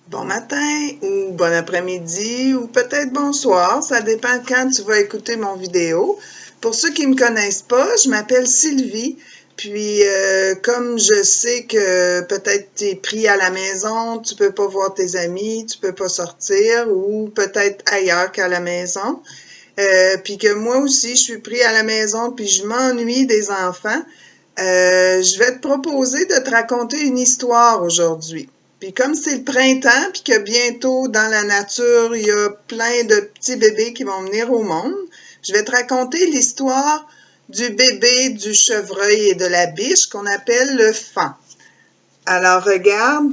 Bon matin ou bon après-midi ou peut-être bonsoir, ça dépend quand tu vas écouter mon vidéo. Pour ceux qui me connaissent pas, je m'appelle Sylvie. Puis comme je sais que peut-être tu es pris à la maison, tu peux pas voir tes amis, tu peux pas sortir ou peut-être ailleurs qu'à la maison. Puis que moi aussi je suis pris à la maison puis je m'ennuie des enfants. Je vais te proposer de te raconter une histoire aujourd'hui. Puis comme c'est le printemps, puis que bientôt dans la nature, il y a plein de petits bébés qui vont venir au monde, je vais te raconter l'histoire du bébé du chevreuil et de la biche qu'on appelle le faon. Alors regarde,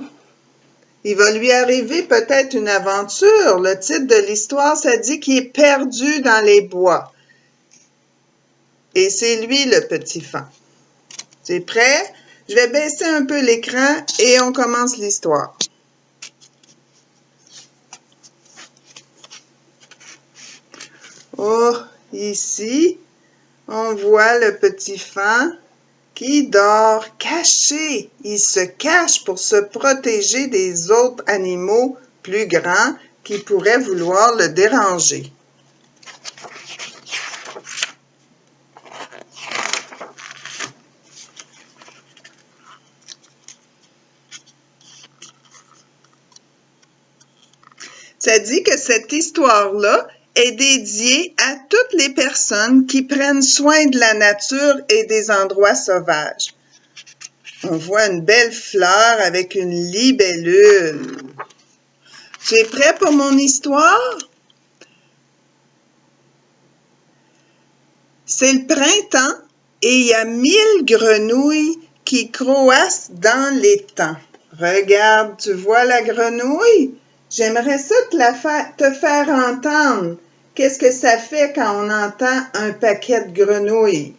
il va lui arriver peut-être une aventure. Le titre de l'histoire, ça dit qu'il est perdu dans les bois. Et c'est lui le petit faon. Tu es prêt? Je vais baisser un peu l'écran et on commence l'histoire. Oh, ici, on voit le petit faon qui dort caché. Il se cache pour se protéger des autres animaux plus grands qui pourraient vouloir le déranger. Ça dit que cette histoire-là est dédiée à toutes les personnes qui prennent soin de la nature et des endroits sauvages. On voit une belle fleur avec une libellule. Tu es prêt pour mon histoire? C'est le printemps et il y a 1000 grenouilles qui croassent dans l'étang. Regarde, tu vois la grenouille? J'aimerais ça te faire entendre. Qu'est-ce que ça fait quand on entend un paquet de grenouilles?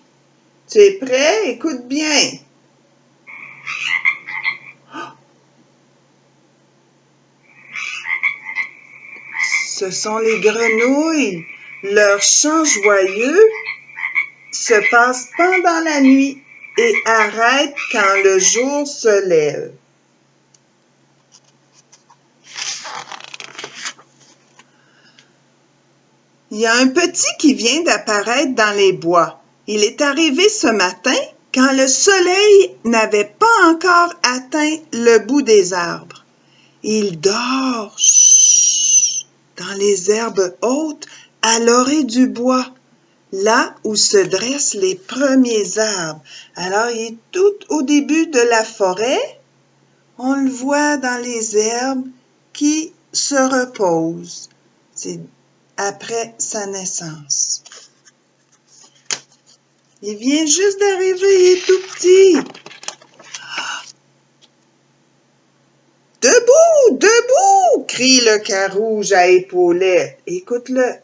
Tu es prêt? Écoute bien. Ce sont les grenouilles. Leur chant joyeux se passe pendant la nuit et arrête quand le jour se lève. Il y a un petit qui vient d'apparaître dans les bois. Il est arrivé ce matin quand le soleil n'avait pas encore atteint le bout des arbres. Il dort dans les herbes hautes à l'orée du bois, là où se dressent les premiers arbres. Alors, il est tout au début de la forêt. On le voit dans les herbes qui se reposent. C'est après sa naissance. Il vient juste d'arriver, il est tout petit. Debout, debout, crie le carouge à épaulettes. Écoute-le.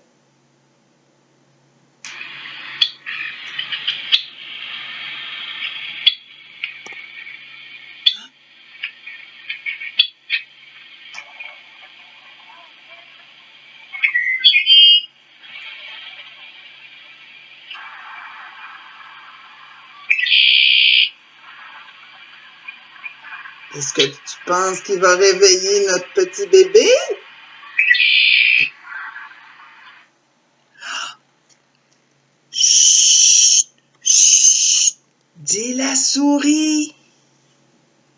Est-ce que tu penses qu'il va réveiller notre petit bébé? Chut, chut, dit la souris.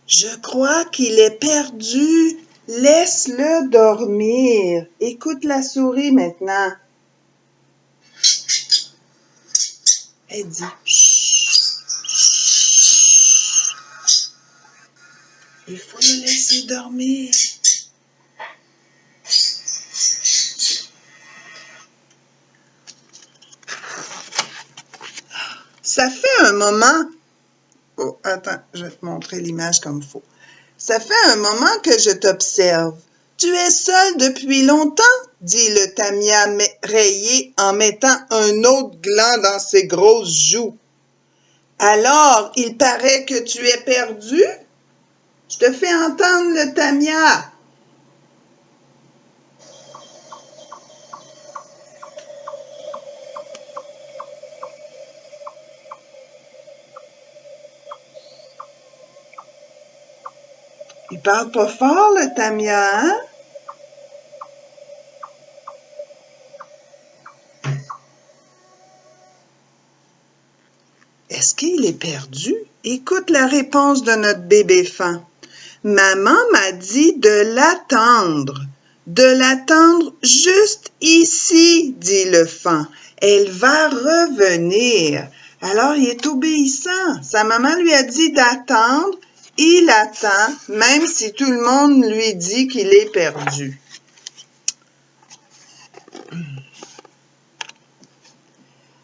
Je crois qu'il est perdu. Laisse-le dormir. Écoute la souris maintenant. Elle dit chut, chut. Il faut le laisser dormir. Ça fait un moment. Oh, attends, je vais te montrer l'image comme il faut. Ça fait un moment que je t'observe. Tu es seul depuis longtemps, dit le tamia rayé en mettant un autre gland dans ses grosses joues. Alors, il paraît que tu es perdu? Je te fais entendre le tamia. Il Il parle pas fort, le Tamia, hein? Est-ce qu'il est perdu? Écoute la réponse de notre bébé fan. Maman m'a dit de l'attendre. De l'attendre juste ici, dit le fan. Elle va revenir. Alors, il est obéissant. Sa maman lui a dit d'attendre. Il attend, même si tout le monde lui dit qu'il est perdu.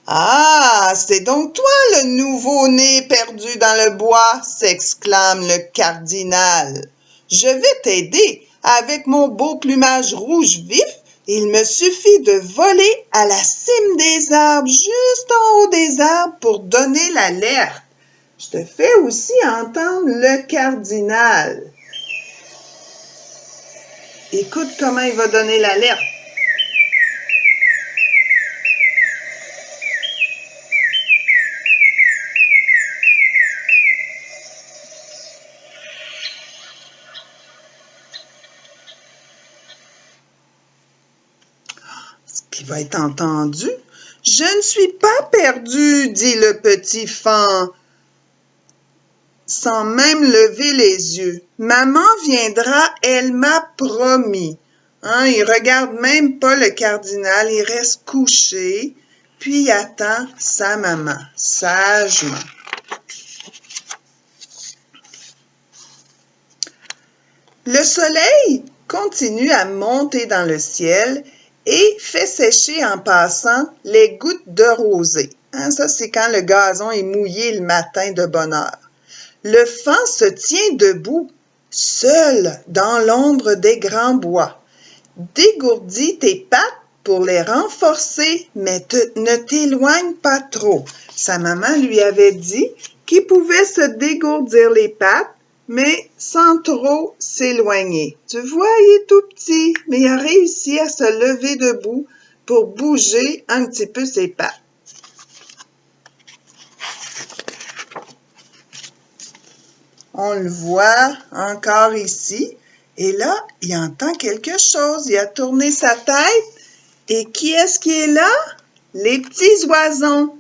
Ah, c'est donc toi le nouveau-né perdu dans le bois, s'exclame le cardinal. Je vais t'aider. Avec mon beau plumage rouge vif, il me suffit de voler à la cime des arbres, juste en haut des arbres, pour donner l'alerte. Je te fais aussi entendre le cardinal. Écoute comment il va donner l'alerte. Qui va être entendu. Je ne suis pas perdu, dit le petit fan, sans même lever les yeux. Maman viendra, elle m'a promis. Hein, il regarde même pas le cardinal, il reste couché, puis il attend sa maman, sagement. Le soleil continue à monter dans le ciel et fait sécher en passant les gouttes de rosée. Hein, ça, c'est quand le gazon est mouillé le matin de bonne heure. Le fan se tient debout, seul dans l'ombre des grands bois. Dégourdis tes pattes pour les renforcer, mais ne t'éloigne pas trop. Sa maman lui avait dit qu'il pouvait se dégourdir les pattes, mais sans trop s'éloigner. Tu vois, il est tout petit, mais il a réussi à se lever debout pour bouger un petit peu ses pattes. On le voit encore ici. Et là, il entend quelque chose. Il a tourné sa tête. Et qui est-ce qui est là? Les petits oisons.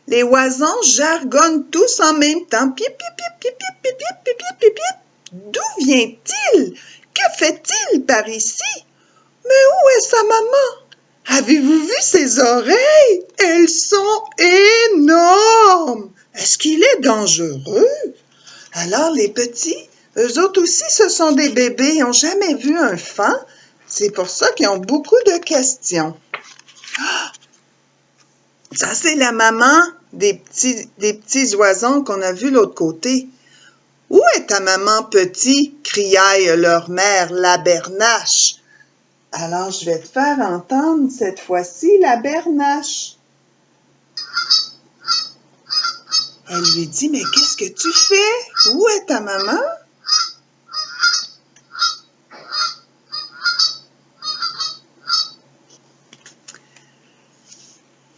Les oisons jargonnent tous en même temps. Pip, pip, pip, pip, pip, pip, pip, pip, pip, pip. D'où vient-il? Que fait-il par ici? Mais où est sa maman? Avez-vous vu ses oreilles? Elles sont énormes. Est-ce qu'il est dangereux? Alors les petits, eux autres aussi, ce sont des bébés, ils n'ont jamais vu un fan. C'est pour ça qu'ils ont beaucoup de questions. Ça, c'est la maman des petits oisons qu'on a vus l'autre côté. Où est ta maman, petit? Criaille leur mère, la bernache. Alors, je vais te faire entendre cette fois-ci la bernache. Elle lui dit, mais qu'est-ce que tu fais? Où est ta maman?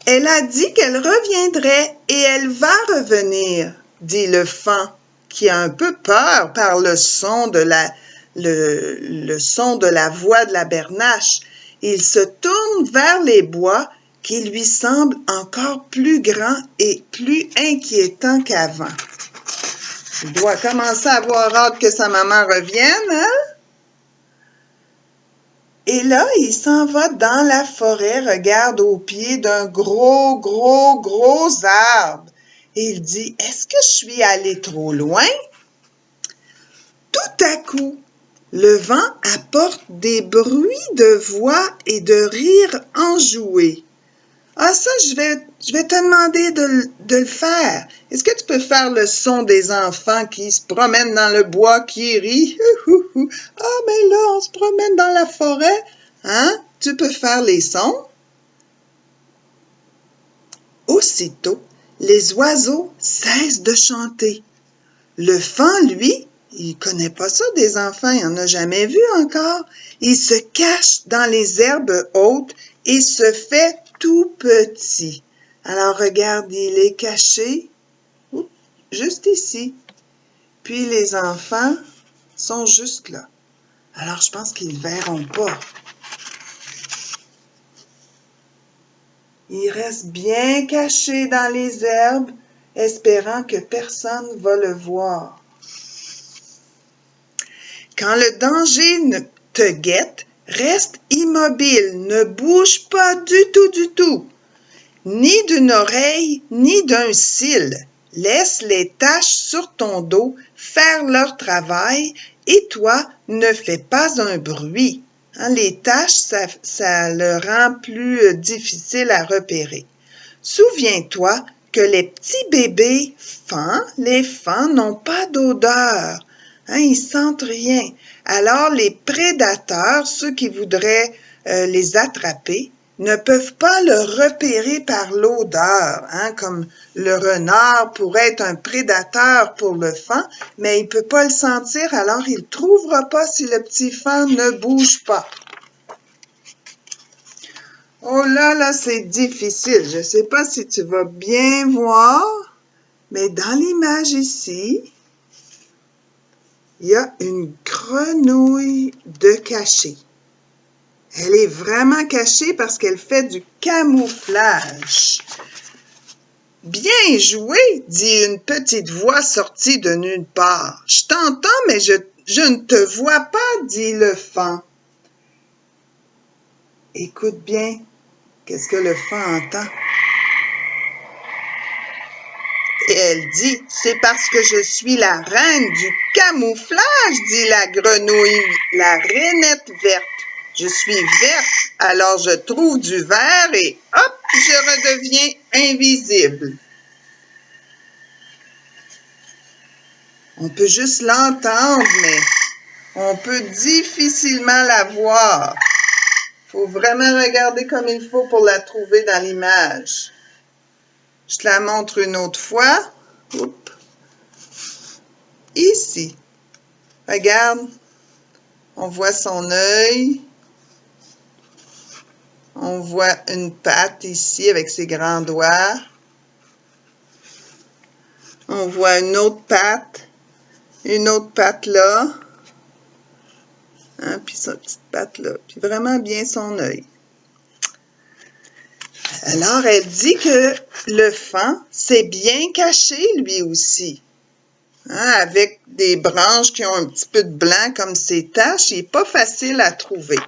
Elle a dit qu'elle reviendrait et elle va revenir, dit le fan, qui a un peu peur par le son de la voix de la bernache. Il se tourne vers les bois qui lui semblent encore plus grands et plus inquiétants qu'avant. Il doit commencer à avoir hâte que sa maman revienne, hein? Et là, il s'en va dans la forêt, regarde au pied d'un gros arbre. Et il dit, est-ce que je suis allé trop loin? Tout à coup, le vent apporte des bruits de voix et de rires enjoués. Ah, ça, je vais te demander de le faire. Est-ce que tu peux faire le son des enfants qui se promènent dans le bois, qui rient? Ah, mais là, on se promène dans la forêt. Hein? Tu peux faire les sons? Aussitôt, les oiseaux cessent de chanter. Le fan, lui, il connaît pas ça des enfants, il en a jamais vu encore. Il se cache dans les herbes hautes et se fait tout petit. Alors regarde, il est caché juste ici. Puis les enfants sont juste là. Alors, je pense qu'ils ne verront pas. Ils restent bien cachés dans les herbes, espérant que personne ne va le voir. Quand le danger te guette, reste immobile, ne bouge pas du tout, ni d'une oreille, ni d'un cil. Laisse les taches sur ton dos faire leur travail et toi, ne fais pas un bruit. Les taches, ça le rend plus difficile à repérer. Souviens-toi que les petits bébés les faons n'ont pas d'odeur. Ils sentent rien. Alors, les prédateurs, ceux qui voudraient les attraper, ne peuvent pas le repérer par l'odeur, comme le renard pourrait être un prédateur pour le faon, mais il ne peut pas le sentir, alors il ne trouvera pas si le petit faon ne bouge pas. Oh là, c'est difficile. Je ne sais pas si tu vas bien voir, mais dans l'image ici, il y a une grenouille de cachée. Elle est vraiment cachée parce qu'elle fait du camouflage. Bien joué, dit une petite voix sortie de nulle part. Je t'entends, mais je ne te vois pas, dit le faon. Écoute bien, qu'est-ce que le faon entend? Et elle dit, c'est parce que je suis la reine du camouflage, dit la grenouille, la rainette verte. Je suis verte, alors je trouve du vert et hop, je redeviens invisible. On peut juste l'entendre, mais on peut difficilement la voir. Il faut vraiment regarder comme il faut pour la trouver dans l'image. Je te la montre une autre fois. Oups. Ici. Regarde. On voit son œil. On voit une patte ici avec ses grands doigts. On voit une autre patte là. Puis sa petite patte là. Puis vraiment bien son œil. Alors, elle dit que le faon s'est bien caché lui aussi. Avec des branches qui ont un petit peu de blanc comme ses taches, il n'est pas facile à trouver.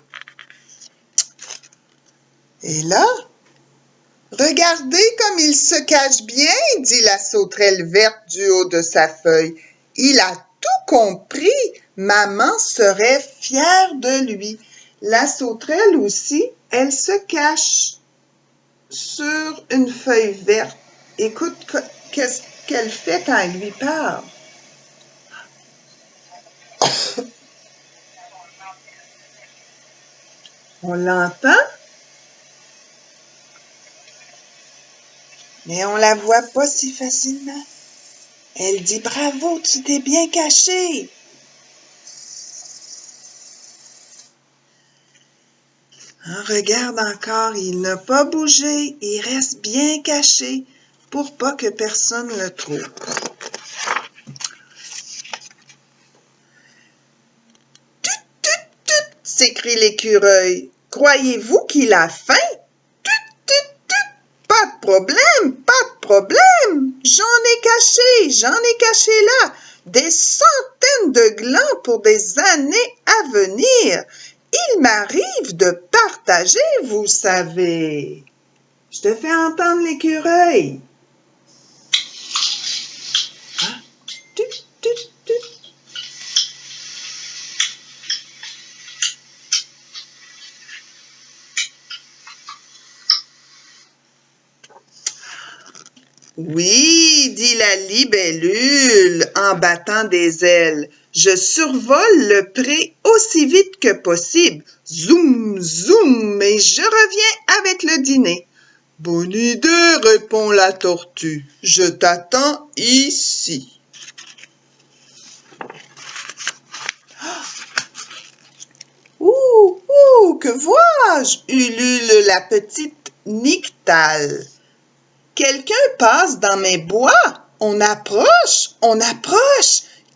Et là, regardez comme il se cache bien, dit la sauterelle verte du haut de sa feuille. Il a tout compris. Maman serait fière de lui. La sauterelle aussi, elle se cache sur une feuille verte. Écoute, qu'est-ce qu'elle fait quand elle lui parle? On l'entend, mais on la voit pas si facilement. Elle dit « Bravo, tu t'es bien caché! » Regarde encore, il n'a pas bougé, il reste bien caché pour pas que personne le trouve. Tut, tut, tut, s'écrie l'écureuil. Croyez-vous qu'il a faim? Tut, tut, tut, pas de problème. J'en ai caché là des centaines de glands pour des années à venir. Il m'arrive de partager, vous savez. Je te fais entendre l'écureuil. Tut, tut, tut. Oui, dit la libellule en battant des ailes. Je survole le pré aussi vite que possible. Zoom, zoom, et je reviens avec le dîner. Bonne idée, répond la tortue. Je t'attends ici. Ouh, que vois-je? Ulule la petite Nyctale. Quelqu'un passe dans mes bois. On approche.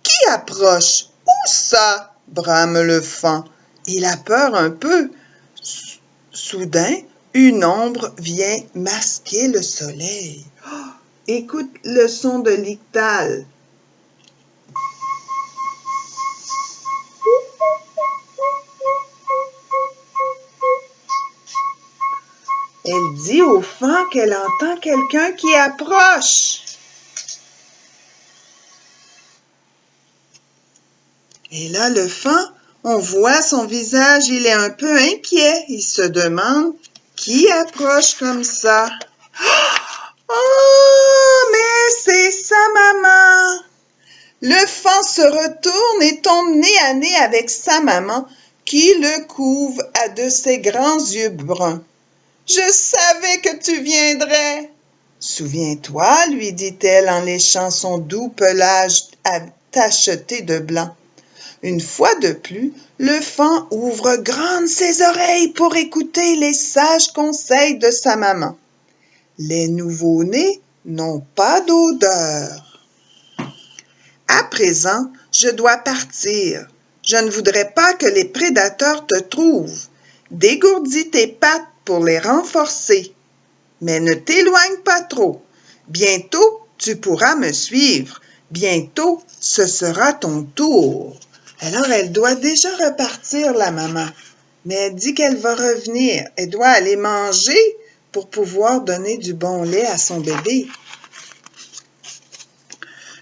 Qui approche? ça? Brame le faon. Il a peur un peu. Soudain, une ombre vient masquer le soleil. Oh, écoute le son de l'ictale. Elle dit au faon qu'elle entend quelqu'un qui approche. Et là, le faon, on voit son visage, il est un peu inquiet. Il se demande qui approche comme ça. Oh, mais c'est sa maman! Le faon se retourne et tombe nez à nez avec sa maman qui le couvre à de ses grands yeux bruns. « Je savais que tu viendrais! » « Souviens-toi, lui dit-elle en léchant son doux pelage tacheté de blanc. Une fois de plus, le faon ouvre grandes ses oreilles pour écouter les sages conseils de sa maman. Les nouveau-nés n'ont pas d'odeur. À présent, je dois partir. Je ne voudrais pas que les prédateurs te trouvent. Dégourdis tes pattes pour les renforcer. Mais ne t'éloigne pas trop. Bientôt, tu pourras me suivre. Bientôt, ce sera ton tour. Alors, elle doit déjà repartir, la maman. Mais elle dit qu'elle va revenir. Elle doit aller manger pour pouvoir donner du bon lait à son bébé.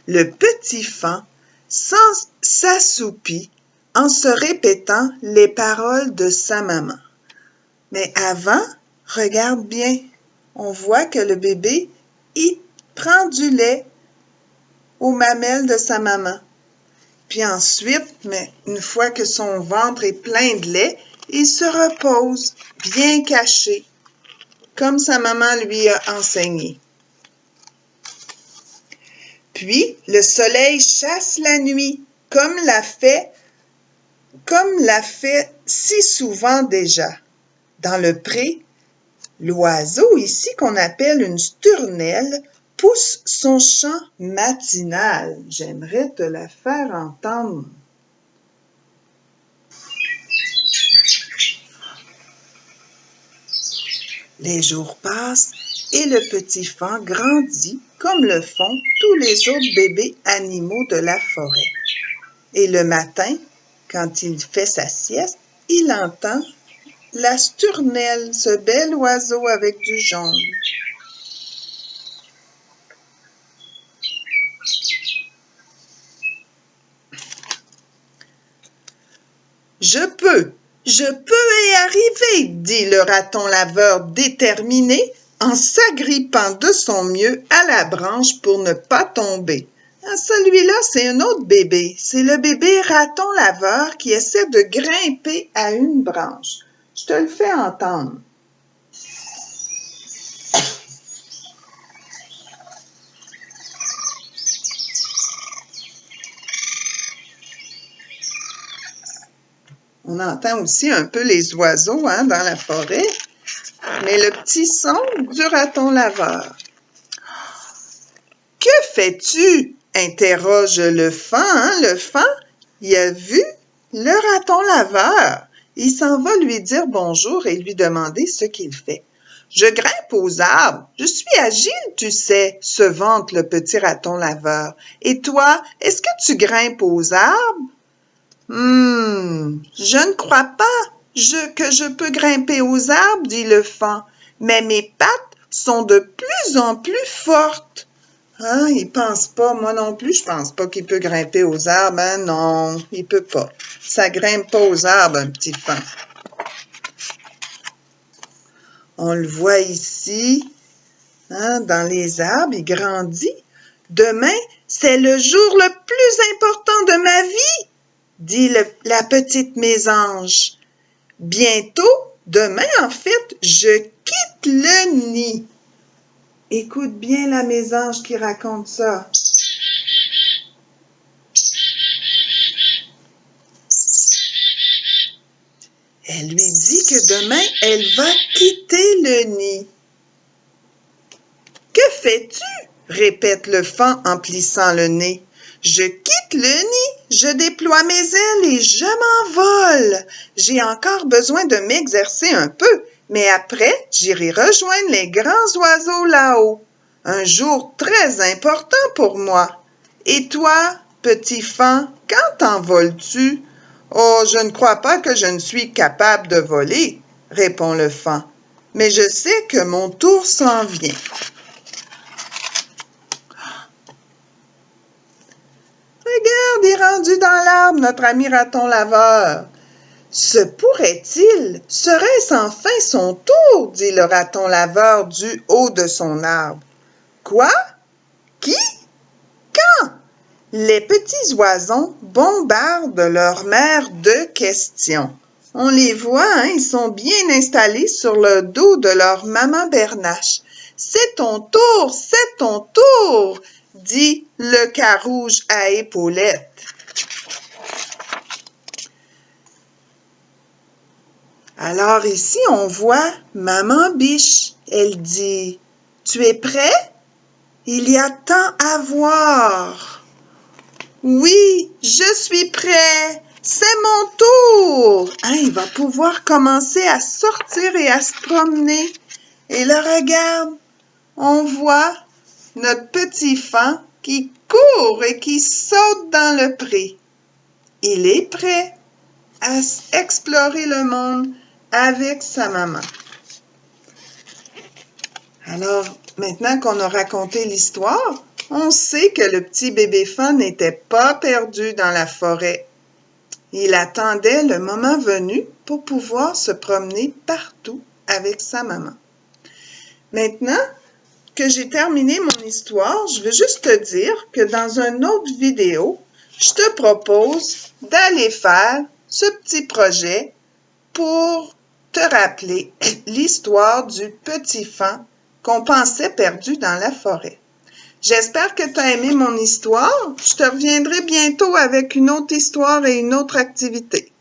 Le petit faon s'assoupit en se répétant les paroles de sa maman. Mais avant, regarde bien. On voit que le bébé, il prend du lait aux mamelles de sa maman. Puis ensuite, mais une fois que son ventre est plein de lait, il se repose, bien caché, comme sa maman lui a enseigné. Puis, le soleil chasse la nuit, comme l'a fait si souvent déjà. Dans le pré, l'oiseau ici qu'on appelle une sturnelle pousse son chant matinal. J'aimerais te la faire entendre. Les jours passent et le petit faon grandit comme le font tous les autres bébés animaux de la forêt. Et le matin, quand il fait sa sieste, il entend la sturnelle, ce bel oiseau avec du jaune. Je peux y arriver, dit le raton laveur déterminé en s'agrippant de son mieux à la branche pour ne pas tomber. Ah, celui-là, c'est un autre bébé. C'est le bébé raton laveur qui essaie de grimper à une branche. Je te le fais entendre. On entend aussi un peu les oiseaux dans la forêt, mais le petit son du raton laveur. « Que fais-tu? » interroge le faon. Le faon, il a vu le raton laveur. Il s'en va lui dire bonjour et lui demander ce qu'il fait. « Je grimpe aux arbres. Je suis agile, tu sais, se vante le petit raton laveur. Et toi, est-ce que tu grimpes aux arbres? » Je ne crois pas que je peux grimper aux arbres, dit le faon, mais mes pattes sont de plus en plus fortes. Ah, il pense pas, moi non plus, je pense pas qu'il peut grimper aux arbres. Hein? Non, il peut pas. Ça grimpe pas aux arbres, un petit faon. On le voit ici, dans les arbres, il grandit. Demain, c'est le jour le plus important de ma vie, dit la petite mésange. Bientôt, demain en fait, je quitte le nid. Écoute bien la mésange qui raconte ça. Elle lui dit que demain, elle va quitter le nid. Que fais-tu? Répète le faon en plissant le nez. Je quitte le nid, Je déploie mes ailes et je m'envole. J'ai encore besoin de m'exercer un peu, mais après, j'irai rejoindre les grands oiseaux là-haut. Un jour très important pour moi. Et toi, petit faon, quand t'envoles-tu? Oh, je ne crois pas que je ne suis capable de voler, répond le faon. Mais je sais que mon tour s'en vient. Regarde, il est rendu dans l'arbre, notre ami raton laveur. Se pourrait-il? Serait-ce enfin son tour? Dit le raton laveur du haut de son arbre. Quoi? Qui? Quand? Les petits oiseaux bombardent leur mère de questions. On les voit, hein, ils sont bien installés sur le dos de leur maman Bernache. C'est ton tour, dit le carouge à épaulettes. Alors ici, on voit Maman Biche. Elle dit, « Tu es prêt? Il y a tant à voir. »« Oui, je suis prêt. C'est mon tour. » Hein, il va pouvoir commencer à sortir et à se promener. Et là, regarde, on voit notre petit faon qui court et qui saute dans le pré. Il est prêt à explorer le monde avec sa maman. Alors, maintenant qu'on a raconté l'histoire, on sait que le petit bébé faon n'était pas perdu dans la forêt. Il attendait le moment venu pour pouvoir se promener partout avec sa maman. Maintenant que j'ai terminé mon histoire, je veux juste te dire que dans une autre vidéo, je te propose d'aller faire ce petit projet pour te rappeler l'histoire du petit faon qu'on pensait perdu dans la forêt. J'espère que tu as aimé mon histoire. Je te reviendrai bientôt avec une autre histoire et une autre activité.